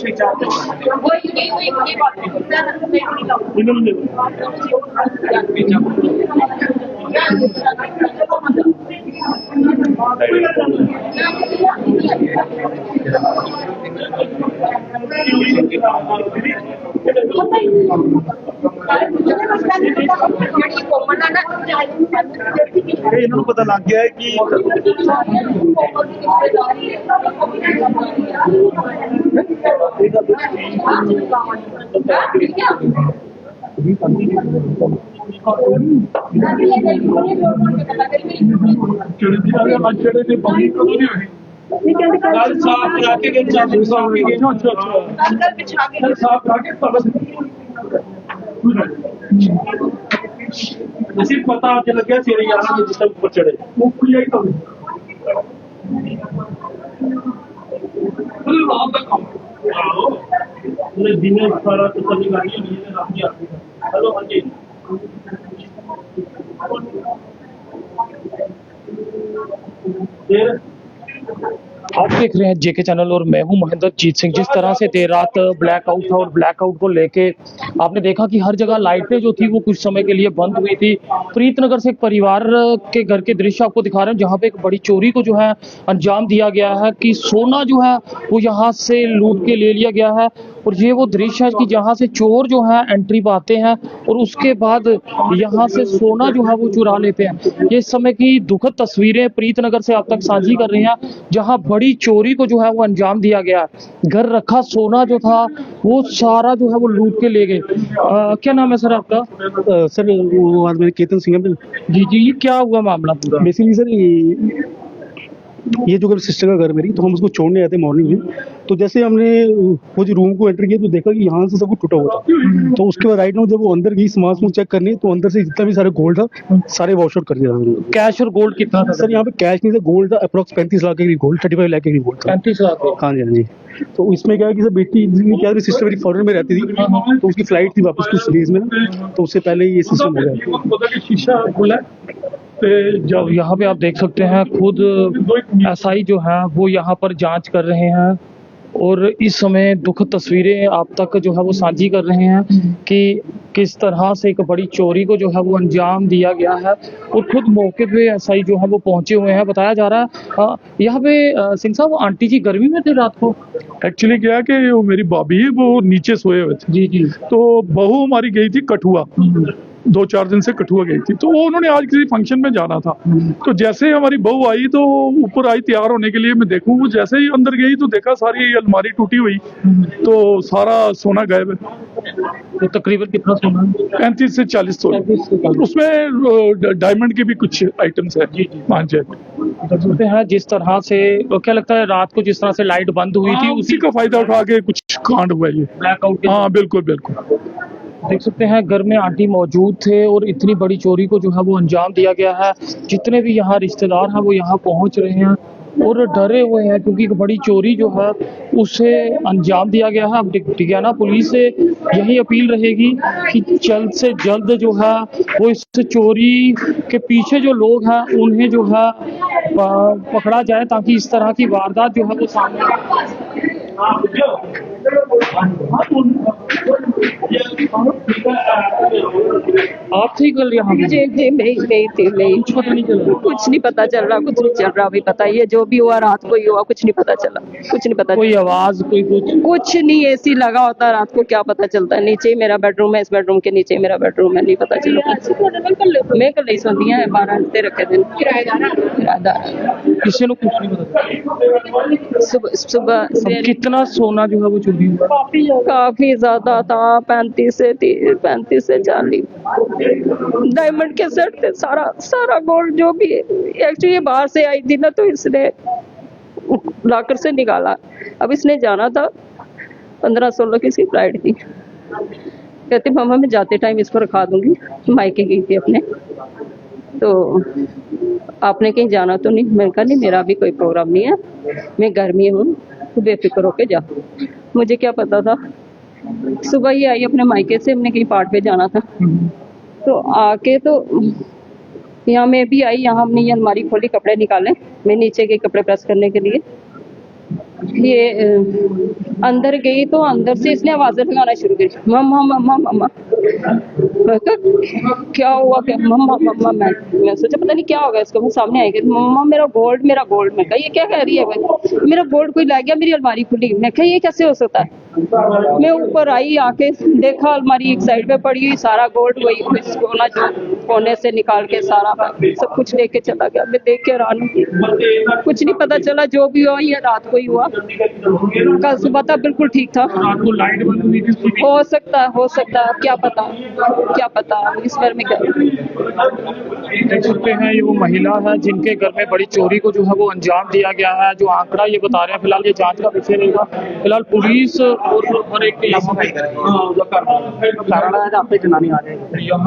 Switch off ये बात इन्होंने पता लग गया है कि सिर्फ पता आपने लग गया सिरे 11 बजे तक ऊपर चढ़े दिन सारा तो सभी गाड़ी हेलो हाँ जी आप देख रहे हैं जेके चैनल और मैं हूं महेंद्र जीत सिंह। जिस तरह से देर रात ब्लैकआउट था और ब्लैकआउट को लेके आपने देखा कि हर जगह लाइटें जो थी वो कुछ समय के लिए बंद हुई थी। प्रीतनगर से एक परिवार के घर के दृश्य आपको दिखा रहे हैं जहां पे एक बड़ी चोरी को जो है अंजाम दिया गया है कि सोना जो है वो यहाँ से लूट के ले लिया गया है। और ये वो दृश्य है कि जहाँ से चोर जो है एंट्री पाते हैं और उसके बाद यहाँ से सोना जो है वो चुरा लेते हैं। ये इस समय की दुखद तस्वीरें प्रीतनगर से आप तक साझी कर रहे हैं जहाँ बड़ी चोरी को जो है वो अंजाम दिया गया। घर रखा सोना जो था वो सारा जो है वो लूट के ले गए। क्या नाम है सर आपका? सर वो आज मेरे केतन सिंह है। जी जी, ये क्या हुआ मामला पूरा? बेसिकली सर ये जो सिस्टर का घर मेरी, तो हम उसको छोड़ने आए थे मॉर्निंग में। तो जैसे हमने वो जो रूम को एंटर किया तो देखा कि यहाँ से सब कुछ टूटा हुआ था। तो उसके बाद राइट नाउ जब वो अंदर गई सामान चेक करने तो अंदर से जितना भी सारे गोल्ड था सारे वॉश आउट कर दिया था। कैश और गोल्ड कितना था सर यहाँ पे कैश नहीं था, गोल्ड था अप्रोक्स 35 लाख के गोल्ड, 35 लाख के गोल्ड था। 35 लाख? हाँ जी हाँ जी। तो इसमें क्या है कि सर बेटी क्या सिस्टर मेरी फॉरेन में रहती थी तो उसकी फ्लाइट थी वापस कुछ डेज में ना, तो उससे पहले ये सिस्टम हो गया। शीशा खुला जब यहाँ पे आप देख सकते हैं खुद एसआई जो है वो यहाँ पर जांच कर रहे हैं और इस समय दुखद तस्वीरें आप तक जो है वो साझी कर रहे हैं कि किस तरह से एक बड़ी चोरी को जो है वो अंजाम दिया गया है। और खुद मौके पे एसआई जो है वो पहुंचे हुए हैं। बताया जा रहा है यहाँ पे सिंह साहब आंटी जी गर्मी में थे रात को। एक्चुअली क्या है कि वो मेरी भाभी है वो नीचे सोए हुए थे। जी जी। तो बहू हमारी गई थी कठुआ, 2-4 दिन से कठुआ गई थी। तो वो उन्होंने आज किसी फंक्शन में जाना था। तो जैसे ही हमारी बहू आई तो ऊपर आई तैयार होने के लिए, मैं देखूं वो जैसे ही अंदर गई तो देखा सारी अलमारी टूटी हुई, तो सारा सोना गायब है। तो तकरीबन कितना सोना? 35 से 40 तोले। उसमें डायमंड के भी कुछ आइटम्स है। जी जी। 5 हैं जिस तरह से क्या लगता है रात को जिस तरह से लाइट बंद हुई थी उसी का फायदा उठा के कुछ कांड हुआ ये ब्लैकआउट। हाँ बिल्कुल बिल्कुल। देख सकते हैं घर में आंटी मौजूद थे और इतनी बड़ी चोरी को जो है वो अंजाम दिया गया है। जितने भी यहाँ रिश्तेदार हैं वो यहाँ पहुँच रहे हैं और डरे हुए हैं क्योंकि एक बड़ी चोरी जो है उसे अंजाम दिया गया है। अब टिकियाना पुलिस से यही अपील रहेगी कि जल्द से जल्द जो है वो इस चोरी के पीछे जो लोग हैं उन्हें जो है पकड़ा जाए ताकि इस तरह की वारदात जो है वो सामने आप थी कल यहाँ? जी मैं थी। कुछ पता नहीं चला? कुछ नहीं पता चल रहा, कुछ नहीं चल रहा। अभी पता ये जो भी हुआ रात को ही हुआ, कुछ नहीं पता चला, कुछ नहीं पता। कोई आवाज कोई कुछ नहीं, एसी लगा होता है रात को क्या पता चलता है। नीचे ही मेरा बेडरूम है, इस बेडरूम के नीचे मेरा बेडरूम है, नहीं पता चला। मैं कल नहीं सोती है 12 घंटे रखे दिन। किराएदार किसी को कुछ नहीं पता। सुबह कितना सोना जो है वो चोरी हुआ? काफी ज्यादा था, 35 से 40 डायमंड के सेट थे। सारा गोल्ड जो भी एक्चुअली बाहर से आई थी ना तो इसने लाकर से निकाला। अब इसने जाना था 15-16 की इसकी फ्लाइट थी। कहती मामा मैं जाते टाइम इसको रखा दूंगी, मायके गई थी अपने। तो आपने कहीं जाना तो नहीं? मैंने कहा नहीं मेरा भी कोई प्रोग्राम नहीं है, मैं घर में हूँ, तो बेफिक्र होके जा। मुझे क्या पता था, सुबह ही आई अपने मायके से, हमने कहीं पार्ट पे जाना था। तो आके तो यहाँ मैं भी आई, यहाँ हमने ये अलमारी खोली, कपड़े निकाले, मैं नीचे गई कपड़े प्रेस करने के लिए। ये अंदर गई तो अंदर से इसने आवाजें लगाना शुरू की, मम्मा मम्मा मम्मा। मैं कहा, क्या हुआ क्या, मम्मा मम्मा। मैं सोचा पता नहीं क्या होगा इसको, मैं सामने आई गई, मम्मा मेरा गोल्ड मेरा गोल्ड। मैं कहा ये क्या कह रही है भाई, मेरा गोल्ड कोई ला गया, मेरी अलमारी खुली। मैं कहा ये कैसे हो सकता है। मैं ऊपर आई, आके देखा अलमारी एक साइड पे पड़ी हुई, सारा गोल्ड वही कोना जो कोने से निकाल के सारा सब कुछ लेके चला गया। मैं देख के हैरान हुई, कुछ नहीं पता चला, जो भी हुआ ये रात को ही हुआ। कल सुबह तक बिल्कुल ठीक था। आपको लाइट बंद हुई थी उसकी भी? हो सकता है, क्या पता इस बार में क्या। देख सकते हैं ये वो महिला है जिनके घर में बड़ी चोरी को जो है वो अंजाम दिया गया है। जो आंकड़ा ये बता रहे हैं, फिलहाल ये जांच का विषय रहेगा। फिलहाल पुलिस और एक यहाँ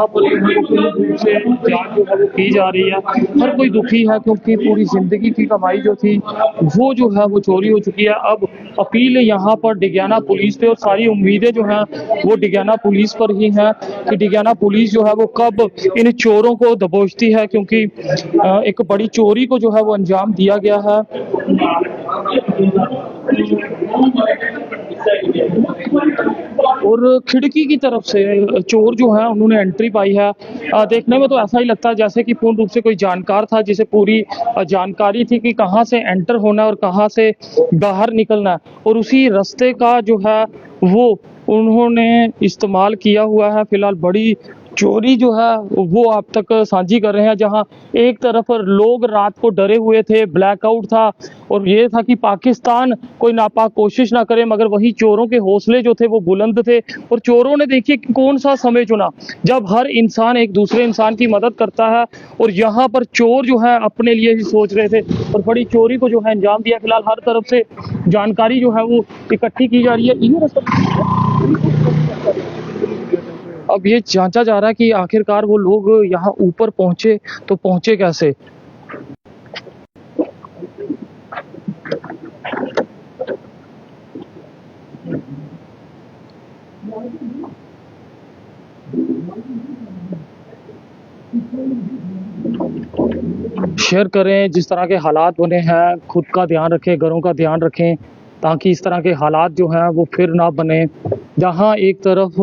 पर पूर्ण रूप से जांच जो है वो की जा रही है। हर कोई दुखी है क्योंकि पूरी जिंदगी की कमाई जो थी वो जो है वो चोरी हो चुकी है। अब अपील यहाँ पर डिगियाना पुलिस पे और सारी उम्मीदें जो हैं वो डिगियाना पुलिस पर ही हैं कि डिगियाना पुलिस जो है वो कब इन चोरों को दबोचती है, क्योंकि एक बड़ी चोरी को जो है वो अंजाम दिया गया है। और खिड़की की तरफ से चोर जो है उन्होंने एंट्री पाई है। देखने में तो ऐसा ही लगता है जैसे कि पूर्ण रूप से कोई जानकार था जिसे पूरी जानकारी थी कि कहाँ से एंटर होना है और कहाँ से बाहर निकलना है, और उसी रास्ते का जो है वो उन्होंने इस्तेमाल किया हुआ है। फिलहाल बड़ी चोरी जो है वो आप तक साझी कर रहे हैं, जहां एक तरफ लोग रात को डरे हुए थे, ब्लैकआउट था और ये था कि पाकिस्तान कोई नापाक कोशिश ना करे, मगर वही चोरों के हौसले जो थे वो बुलंद थे। और चोरों ने देखिए कौन सा समय चुना जब हर इंसान एक दूसरे इंसान की मदद करता है, और यहाँ पर चोर जो है अपने लिए ही सोच रहे थे और बड़ी चोरी को जो है अंजाम दिया। फिलहाल हर तरफ से जानकारी जो है वो इकट्ठी की जा रही है। अब ये जांचा जा रहा है कि आखिरकार वो लोग यहाँ ऊपर पहुंचे तो पहुंचे कैसे। शेयर करें जिस तरह के हालात बने हैं, खुद का ध्यान रखें, घरों का ध्यान रखें, ताकि इस तरह के हालात जो हैं वो फिर ना बने। जहां एक तरफ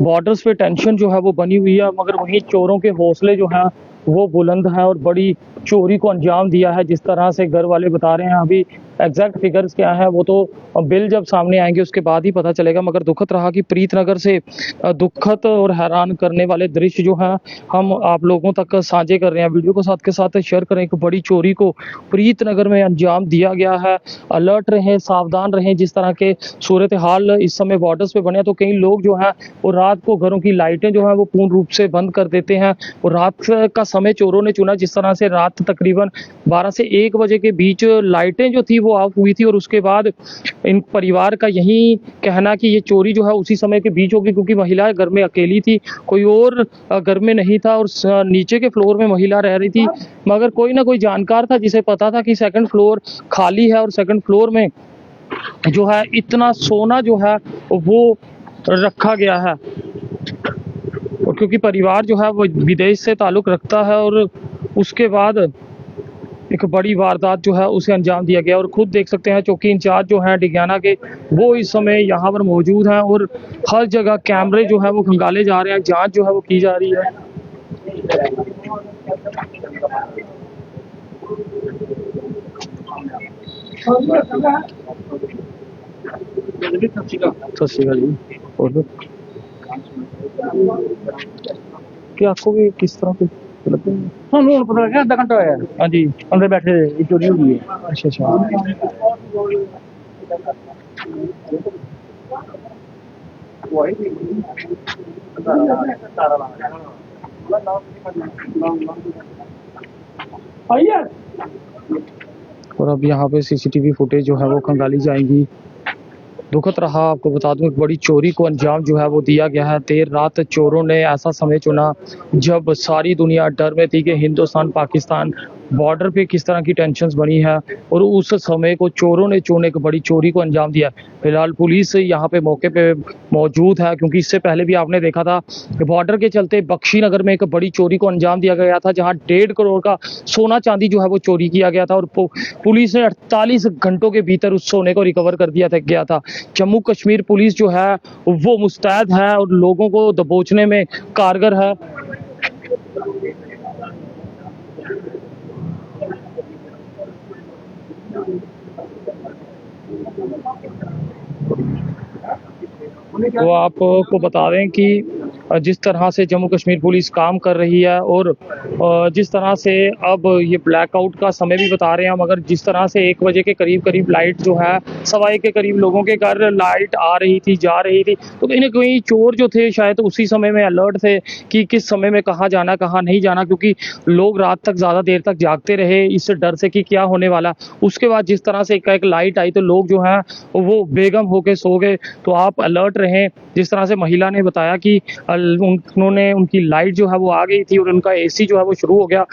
बॉर्डर्स पे टेंशन जो है वो बनी हुई है, मगर वहीं चोरों के हौसले जो हैं वो बुलंद हैं और बड़ी चोरी को अंजाम दिया है। जिस तरह से घर वाले बता रहे हैं, अभी एग्जैक्ट फिगर्स क्या है वो तो बिल जब सामने आएंगे उसके बाद ही पता चलेगा। मगर दुखद रहा कि प्रीतनगर से दुखद और हैरान करने वाले दृश्य जो हैं हम आप लोगों तक साझे कर रहे हैं। वीडियो को साथ के साथ शेयर करें। एक बड़ी चोरी को प्रीतनगर में अंजाम दिया गया है। अलर्ट रहें, सावधान रहें। जिस तरह के सूरत हाल इस समय बॉर्डर्स पे बने, तो कई लोग जो हैं वो रात को घरों की लाइटें जो हैं वो पूर्ण रूप से बंद कर देते हैं, और रात का समय चोरों ने चुना। जिस तरह से रात तकरीबन 12 से 1 बजे के बीच लाइटें जो थी वो ऑफ हुई थी, और उसके बाद इन परिवार का यही कहना कि ये चोरी जो है उसी समय के बीच होगी, क्योंकि महिला घर में अकेली थी, कोई और घर में नहीं था, और नीचे के फ्लोर में महिला रह रही थी। मगर कोई ना कोई जानकार था जिसे पता था कि सेकंड फ्लोर खाली है और सेकंड फ्लोर में जो है इतना सोना जो है वो रखा गया है। और क्योंकि परिवार जो है वो विदेश से ताल्लुक रखता है, और उसके बाद एक बड़ी वारदात जो है उसे अंजाम दिया गया। और खुद देख सकते हैं चौकी इंचार्ज जो हैं डिगियाना के, वो इस समय यहाँ पर मौजूद हैं, और हर जगह कैमरे जो है वो खंगाले जा रहे हैं, जांच जो है वो की जा रही है। सत श्री अकाल जी। और क्या आपको भी किस तरह के लगते हैं? ਤੁਹਾਨੂੰ ਪਤਾ ਲੱਗਿਆ ਅੱਧਾ ਘੰਟਾ ਹੋਇਆ हाँ जी। ਅੰਦਰ ਬੈਠੇ ਇਹ ਚੋਰੀ ਹੋ ਗਈ ਹੈ। अच्छा अच्छा। और अब यहाँ पे सीसीटीवी फुटेज जो है वो खंगाली जाएंगी। दुखद रहा, आपको बता दूं, एक बड़ी चोरी को अंजाम जो है वो दिया गया है। देर रात चोरों ने ऐसा समय चुना जब सारी दुनिया डर में थी कि हिंदुस्तान पाकिस्तान बॉर्डर पे किस तरह की टेंशन्स बनी है और उस समय को चोरों ने एक बड़ी चोरी को अंजाम दिया। फिलहाल पुलिस यहाँ पे मौके पे मौजूद है, क्योंकि इससे पहले भी आपने देखा था कि बॉर्डर के चलते बख्शी नगर में एक बड़ी चोरी को अंजाम दिया गया था, जहाँ 1.5 करोड़ का सोना चांदी जो है वो चोरी किया गया था और पुलिस ने 48 घंटों के भीतर उस सोने को रिकवर कर गया था। जम्मू कश्मीर पुलिस जो है वो मुस्तैद है और लोगों को दबोचने में कारगर है। तो आपको बता दें कि जिस तरह से जम्मू कश्मीर पुलिस काम कर रही है और जिस तरह से अब ये ब्लैकआउट का समय भी बता रहे हैं, मगर जिस तरह से 1 बजे के करीब लाइट जो है 1:15 के करीब लोगों के घर लाइट आ रही थी, जा रही थी, तो कहीं ना कहीं चोर जो थे शायद उसी समय में अलर्ट थे कि किस समय में कहाँ जाना कहाँ नहीं जाना, क्योंकि लोग रात तक ज़्यादा देर तक जागते रहे इस डर से कि क्या होने वाला। उसके बाद जिस तरह से एक लाइट आई तो लोग जो हैं वो बेगम होके सो गए। तो आप अलर्ट रहें। जिस तरह से महिला ने बताया कि उन्होंने उनकी लाइट जो है वो आ गई थी और उनका एसी जो है वो शुरू हो गया,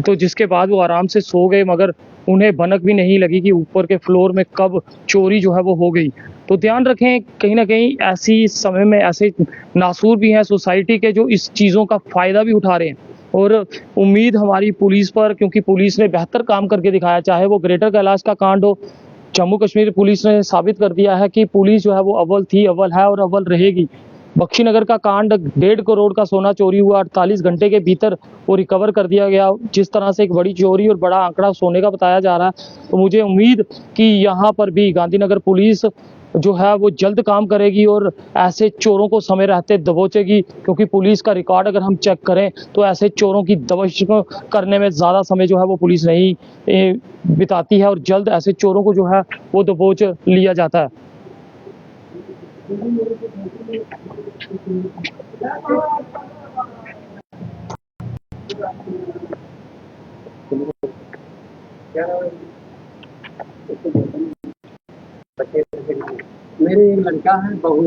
तो जिसके बाद वो आराम से सो गए, मगर उन्हें भनक भी नहीं लगी कि ऊपर के फ्लोर में कब चोरी जो है वो हो गई। तो ध्यान रखें, कहीं ना कहीं ऐसी समय में ऐसे नासूर भी हैं सोसाइटी के जो इस चीज़ों का फ़ायदा भी उठा रहे हैं। और उम्मीद हमारी पुलिस पर, क्योंकि पुलिस ने बेहतर काम करके दिखाया, चाहे वो ग्रेटर कैलाश का कांड हो। जम्मू कश्मीर पुलिस ने साबित कर दिया है कि पुलिस जो है वो अव्वल थी, अव्वल है और अव्वल रहेगी। बख्शी नगर का कांड 1.5 करोड़ का सोना चोरी हुआ, 48 घंटे के भीतर वो रिकवर कर दिया गया। जिस तरह से एक बड़ी चोरी और बड़ा आंकड़ा सोने का बताया जा रहा है, तो मुझे उम्मीद कि यहाँ पर भी गांधीनगर पुलिस जो है वो जल्द काम करेगी और ऐसे चोरों को समय रहते दबोचेगी, क्योंकि पुलिस का रिकॉर्ड अगर हम चेक करें तो ऐसे चोरों की दबोच करने में ज़्यादा समय जो है वो पुलिस नहीं बिताती है और जल्द ऐसे चोरों को जो है वो दबोच लिया जाता है। मेरी लड़का है बहू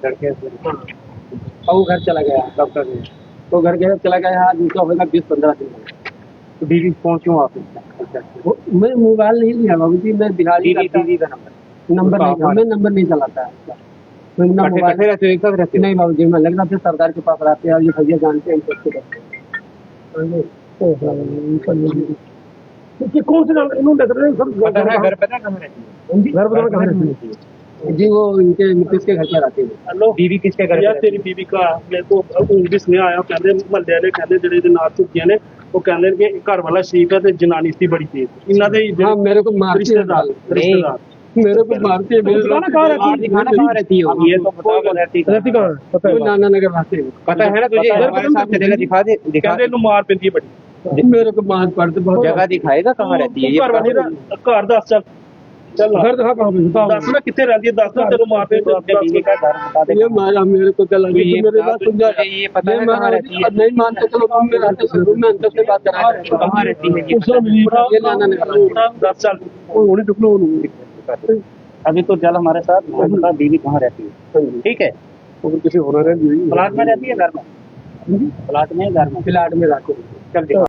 लड़के बहू घर चला गया डॉक्टर ने, तो घर गया चला गया आज उनका होगा 20-15 दिन। तो दीदी पहुँचूँ ऑफिस मैं मोबाइल नहीं लिया बाबू जी, मैं बिहारी दीदी का नंबर नहीं, मैं नंबर नहीं चलाता है। नहीं बाबू जी, मैं लग रहा था सरकार के पास रहते हैं और ये भैया जानते हैं कौन से घर पर कहाँ रहती है जी? वो इनके नीतीश के घर पर रहती है। बीवी किसके घर? यार तेरी बीवी का मेरे को इंग्लिश में आया, कहते महल्ले वाले कहते जेडे नाल चुकियां ने वो कहते कि घर वाला ठीक है ते जनानी सी बड़ी तेज इन्हां दे। हां मेरे को मारती है मेरे को मारती है। कहाँ रहती है? ये तो बता रहती कहाँ? पता है नाना नगर रहती है। पता है ना तुझे? हमारे साथ चलेगा, दिखा दे। कहते नु मार पेंदी है बड़ी, मेरे को मार पड़ती बहुत। जगह दिखाएगा कहाँ रहती है ये? घर वाली घर दस चल घर कहाँ पे? दस ना कितने रहती है? 10 ना तेरे मार पे बीवी का घर बता दे। ये मारा मेरे को चला ये मेरे बात सुन जा। ये पता है कहाँ रहती है? नहीं मानते चलो तुम में रहते हो, रूम में अंदर से बात करा। कहाँ रहती है ये? नाना नगर 10 साल उन्हें टुकड़ों। अभी तो चल हमारे साथ, बता बीवी कहाँ रहती है? ठीक है, तो किसी होना है प्लाट में रहती है घर में? प्लाट में घर में? प्लाट में रहती है। चल